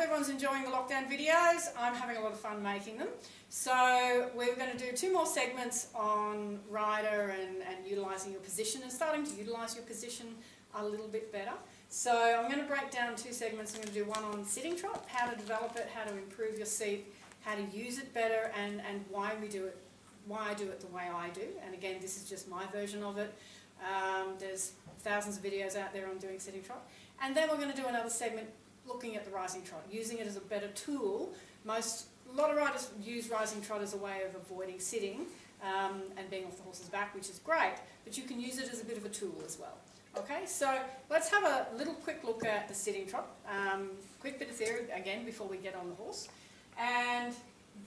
everyone's enjoying the lockdown videos. I'm having a lot of fun making them. So we're going to do 2 more segments on rider and utilising your position and starting to utilise your position a little bit better. So I'm going to break down 2 segments. I'm going to do one on sitting trot, how to develop it, how to improve your seat, how to use it better, and why we do it, why I do it the way I do. And again, this is just my version of it. There's thousands of videos out there on doing sitting trot. And then we're going to do another segment looking at the rising trot, using it as a better tool. A lot of riders use rising trot as a way of avoiding sitting and being off the horse's back, which is great, but you can use it as a bit of a tool as well. Okay, so let's have a little quick look at the sitting trot. Quick bit of theory again before we get on the horse. And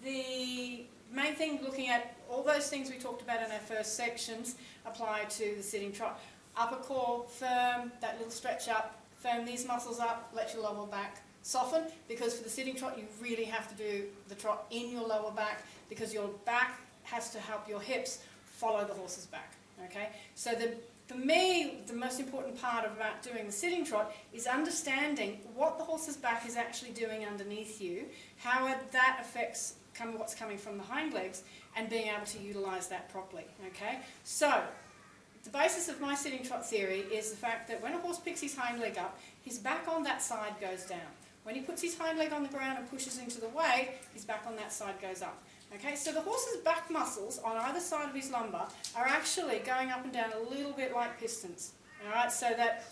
the main thing, looking at all those things we talked about in our first sections, apply to the sitting trot. Upper core firm, that little stretch up, firm these muscles up, let your lower back soften, because for the sitting trot you really have to do the trot in your lower back, because your back has to help your hips follow the horse's back. Okay, so for me, the most important part about doing the sitting trot is understanding what the horse's back is actually doing underneath you, how that affects what's coming from the hind legs, and being able to utilise that properly. Okay, so the basis of my sitting trot theory is the fact that when a horse picks his hind leg up, his back on that side goes down. When he puts his hind leg on the ground and pushes into the weight, his back on that side goes up. Okay, so the horse's back muscles on either side of his lumbar are actually going up and down a little bit like pistons. All right, so that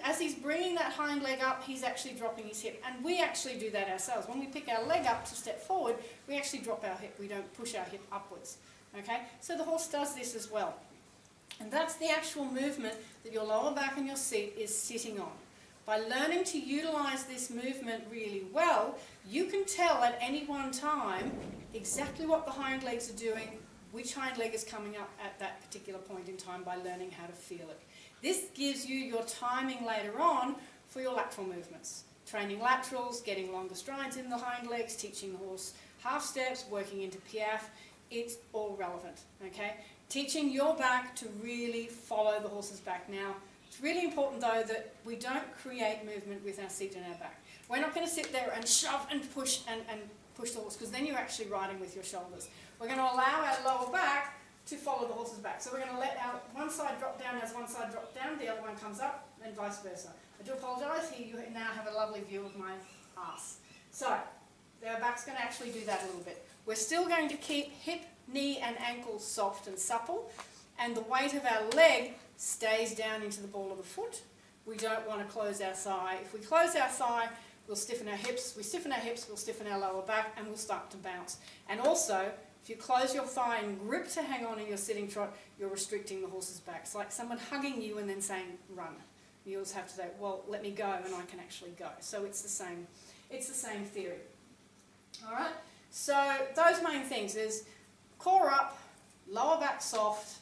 as he's bringing that hind leg up, he's actually dropping his hip. And we actually do that ourselves. When we pick our leg up to step forward, we actually drop our hip. We don't push our hip upwards. Okay, so the horse does this as well. And that's the actual movement that your lower back and your seat is sitting on. By learning to utilise this movement really well, you can tell at any one time exactly what the hind legs are doing, which hind leg is coming up at that particular point in time by learning how to feel it. This gives you your timing later on for your lateral movements. Training laterals, getting longer strides in the hind legs, teaching the horse half steps, working into piaffe, it's all relevant. Okay? Teaching your back to really follow the horse's back. Now, it's really important though that we don't create movement with our seat and our back. We're not going to sit there and shove and push the horse, because then you're actually riding with your shoulders. We're going to allow our lower back to follow the horse's back. So we're going to let our one side drop down as one side drops down, the other one comes up, and vice versa. I do apologise, here you now have a lovely view of my arse. So, our back's going to actually do that a little bit. We're still going to keep hip, knee and ankle soft and supple, and the weight of our leg stays down into the ball of the foot. We don't want to close our thigh. If we close our thigh, we'll stiffen our hips. We stiffen our hips, we'll stiffen our lower back, and we'll start to bounce. And also, if you close your thigh and grip to hang on in your sitting trot, you're restricting the horse's back. It's like someone hugging you and then saying, run. You always have to say, well, let me go, and I can actually go. So it's the same theory. All right? So those main things is core up, lower back soft,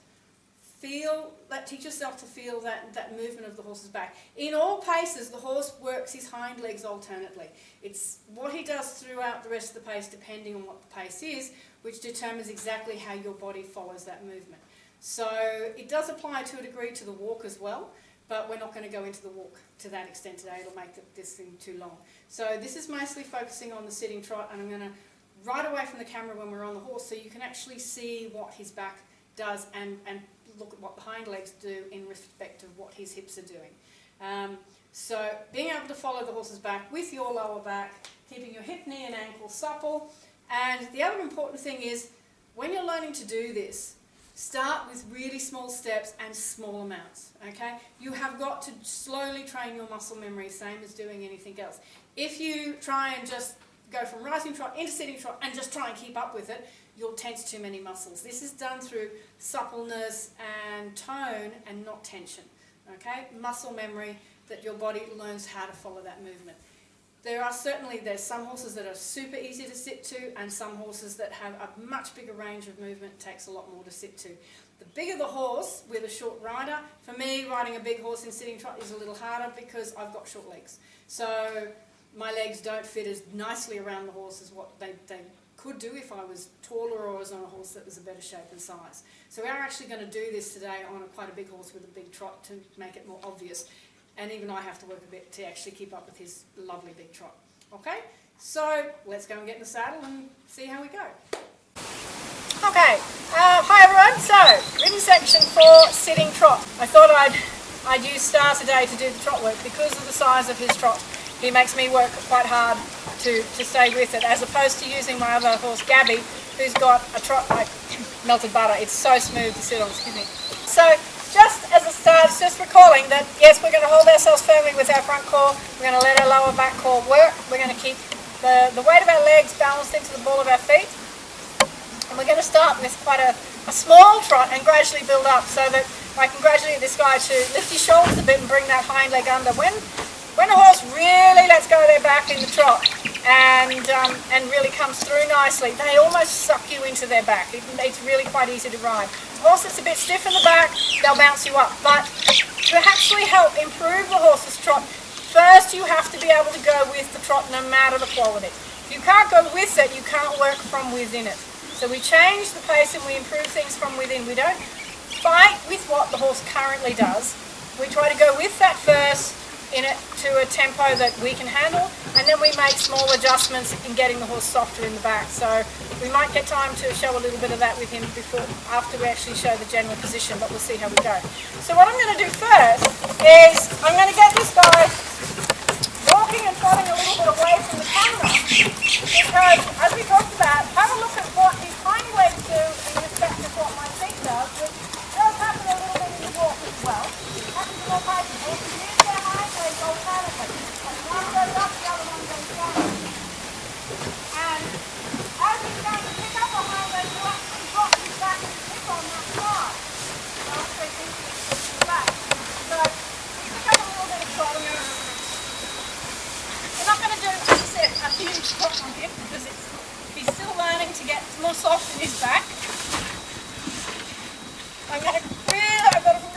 teach yourself to feel that movement of the horse's back. In all paces, the horse works his hind legs alternately. It's what he does throughout the rest of the pace, depending on what the pace is, which determines exactly how your body follows that movement. So it does apply to a degree to the walk as well, but we're not going to go into the walk to that extent today. It'll make this thing too long. So this is mostly focusing on the sitting trot, and I'm going to right away from the camera when we're on the horse so you can actually see what his back does and look at what the hind legs do in respect of what his hips are doing. So being able to follow the horse's back with your lower back, keeping your hip, knee and ankle supple. And the other important thing is, when you're learning to do this, start with really small steps and small amounts. Okay? You have got to slowly train your muscle memory, same as doing anything else. If you try and just go from rising trot into sitting trot and just try and keep up with it, you'll tense too many muscles. This is done through suppleness and tone and not tension. Okay? Muscle memory, that your body learns how to follow that movement. There's some horses that are super easy to sit to, and some horses that have a much bigger range of movement, takes a lot more to sit to. The bigger the horse with a short rider, for me riding a big horse in sitting trot is a little harder because I've got short legs. So my legs don't fit as nicely around the horse as what they could do if I was taller or was on a horse that was a better shape and size. So we're actually going to do this today on quite a big horse with a big trot to make it more obvious. and even I have to work a bit to actually keep up with his lovely big trot. Okay, so let's go and get in the saddle and see how we go. Okay, hi everyone. So, ridden section for sitting trot. I thought I'd use Star today to do the trot work because of the size of his trot. He makes me work quite hard to stay with it, as opposed to using my other horse, Gabby, who's got a trot like melted butter. It's so smooth to sit on, excuse me. So, just as a start, just recalling that, yes, we're going to hold ourselves firmly with our front core. We're going to let our lower back core work. We're going to keep the weight of our legs balanced into the ball of our feet. And we're going to start with quite a small trot and gradually build up so that I can gradually get this guy to lift his shoulders a bit and bring that hind leg under. When a horse really lets go their back in the trot and really comes through nicely, they almost suck you into their back. It's really quite easy to ride. A horse that's a bit stiff in the back, they'll bounce you up. But to actually help improve the horse's trot, first you have to be able to go with the trot no matter the quality. If you can't go with it, you can't work from within it. So we change the pace and we improve things from within. We don't fight with what the horse currently does. We try to go with that first in it to a tempo that we can handle, and then we make small adjustments in getting the horse softer in the back. So we might get time to show a little bit of that with him after we actually show the general position, but we'll see how we go. So what I'm going to do first is I'm going to get this guy walking and trotting a little bit away from the camera, because as we talked about, have a look at what his hind legs do in respect to what my feet does, which does happen a little bit in the walk as well. Happens in all cases. Alternately. And one goes up, the other one goes down. And as he's going to pick up a hind leg, he'll actually drop his back and tip on that side. After he thinks he's back. So we pick up a little bit of trot. We're not going to do, as I said, a huge trot on him because he's still learning to get more soft in his back. I've got to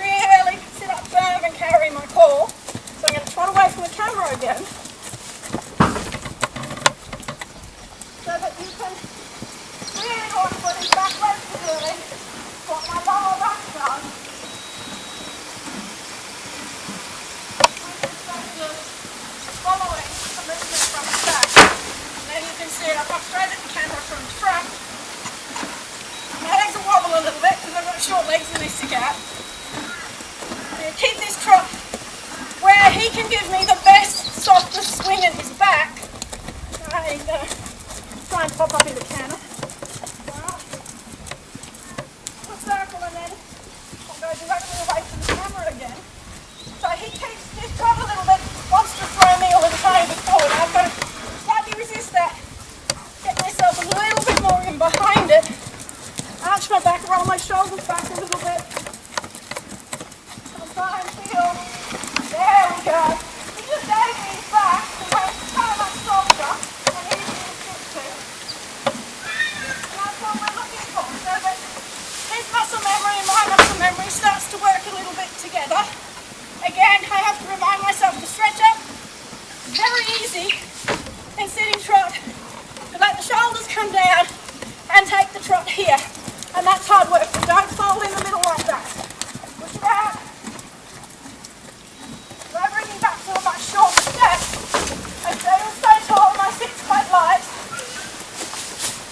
really sit up firm and carry my core. So I'm going to trot away from the camera again, so that you can really watch what his back legs are doing, what my lower back does. I'm just following the movement from his back. And then you can see I've got straight at the camera from the front. My legs will wobble a little bit because I've got short legs and they stick out. And keep this trot where he can give me the best, softest swing in his back. I'm going to try and pop up in the canter. A circle and then I'll go directly away from the camera again. So he keeps his trot a little bit, wants to throw me a little tiny bit forward. I've got to slightly resist that, get myself a little bit more in behind it, arch my back, roll my shoulders back a little bit. I'll try and feel. There we go. He just gave me his back to make it so much softer and easier to stick to. And that's what we're looking for, so that his muscle memory and my muscle memory starts to work a little bit together. Again, I have to remind myself to stretch up. Very easy in sitting trot to let the shoulders come down and take the trot here. And that's hard work, but don't fold in the middle like that. Push it out. I bring him back to a much shorter step. I stay tall, my feet's quite light.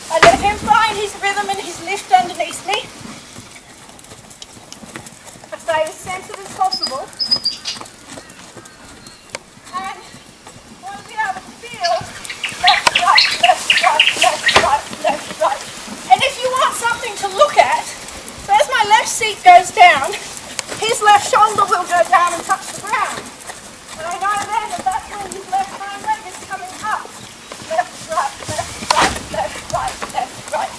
I let him find his rhythm and his lift underneath me. I stay as centered as possible. And I want to be able to feel left, right, left, right, left, right, left, right. And if you want something to look at, so as my left seat goes down, his left shoulder will go down and touch the ground. And I know then that that's when his left hind leg is coming up. Left, right, left, right, left, right, left, right.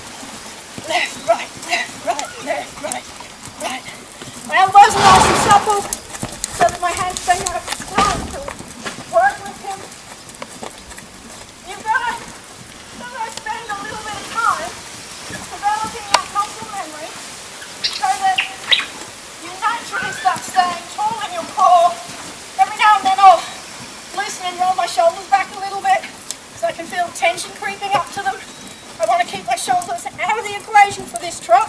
Left, right, left, right, left, right, right. My elbows are nice and supple so that my hands stay nice and strong to work with him. You've got to spend a little bit of time developing that muscle memory so that you naturally start staying tall in your core. Every now and then I'll loosen and roll my shoulders back a little bit so I can feel tension creeping up to them. I want to keep my shoulders out of the equation for this trot.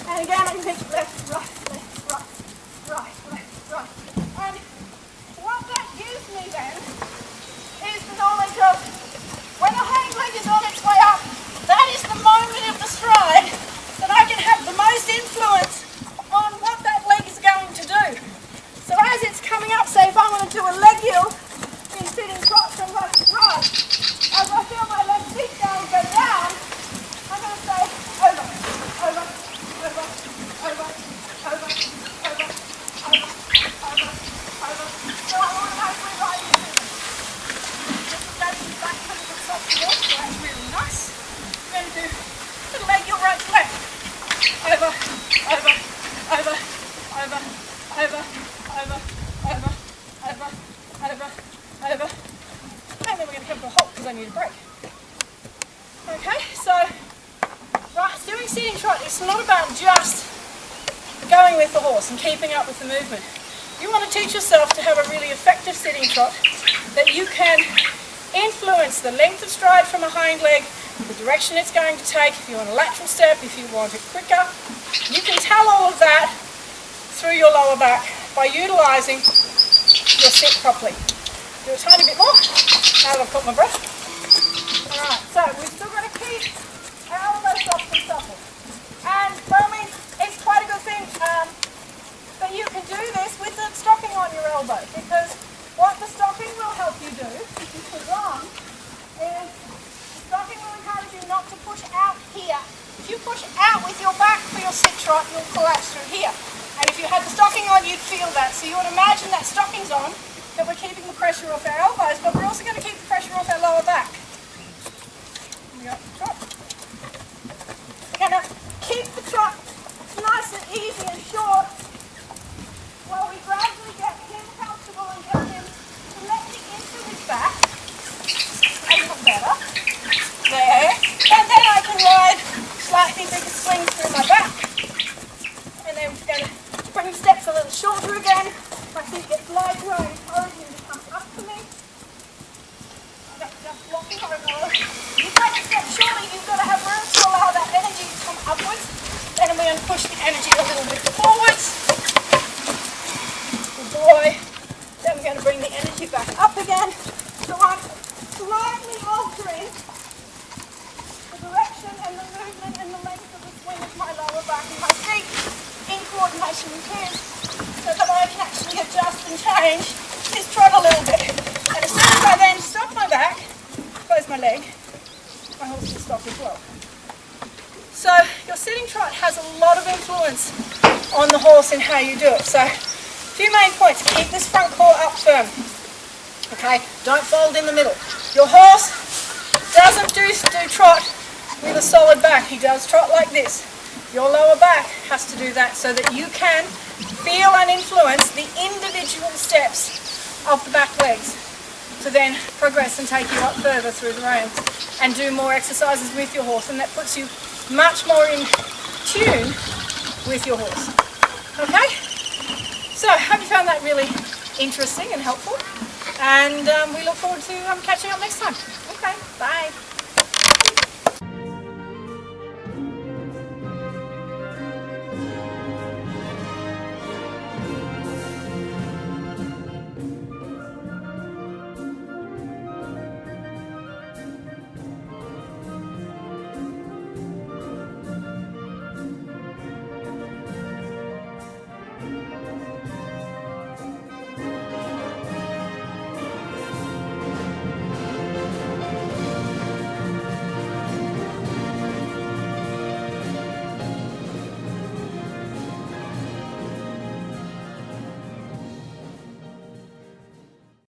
And again, I can think left, right, left, right, right, left, right. And as I feel my left seat down go down, I'm going to say over, over, over, over, over, over, over, over, over. So I automatically ride into it. Just go to the back a little bit soft more, so that's really nice. I'm going to do little leg your right to left. Over, over, over, over, over, over, over, over, over, over. And then we're going to come to a halt because I need a break. Okay, so right, doing sitting trot is not about just going with the horse and keeping up with the movement. You want to teach yourself to have a really effective sitting trot that you can influence the length of stride from a hind leg, the direction it's going to take, if you want a lateral step, if you want it quicker. You can tell all of that through your lower back by utilising your sit properly. Do a tiny bit more, now that I've got my breath. Alright, so we've still got to keep our elbows soft and supple. And by all means, it's quite a good thing that you can do this with the stocking on your elbow, because what the stocking will help you do, if you put it on, is the stocking will encourage you not to push out here. If you push out with your back for your sit trot, you'll collapse through here. And if you had the stocking on, you'd feel that. So you would imagine that stocking's on, that we're keeping the pressure off our elbows, but we're also going to keep the pressure off our lower back. Here we go, trot. We're going to keep the trot nice and easy and short while we gradually get him comfortable and get him collecting into his back a little better. There. And then I can ride slightly bigger swings through my back. And then we're going to bring the steps a little shorter again. My feet get lighter, I encourage him to come up to me. That's just blocking over. You take a step shorter, you've got to have room to allow that energy to come upwards. Then we're going to push the energy a little bit forwards. Good boy. Then we're going to bring the energy back up again. So I'm slightly altering the direction and the movement and the length of the swing of my lower back and my feet in coordination with his, so that I can actually adjust and change his trot a little bit. And as soon as I then stop my back, close my leg, my horse will stop as well. So your sitting trot has a lot of influence on the horse in how you do it. So a few main points. Keep this front core up firm. Okay, don't fold in the middle. Your horse doesn't do trot with a solid back. He does trot like this. Your lower back has to do that so that you can feel and influence the individual steps of the back legs to then progress and take you up further through the reins and do more exercises with your horse, and that puts you much more in tune with your horse. Okay? So, I hope you found that really interesting and helpful, and we look forward to catching up next time. Okay, bye.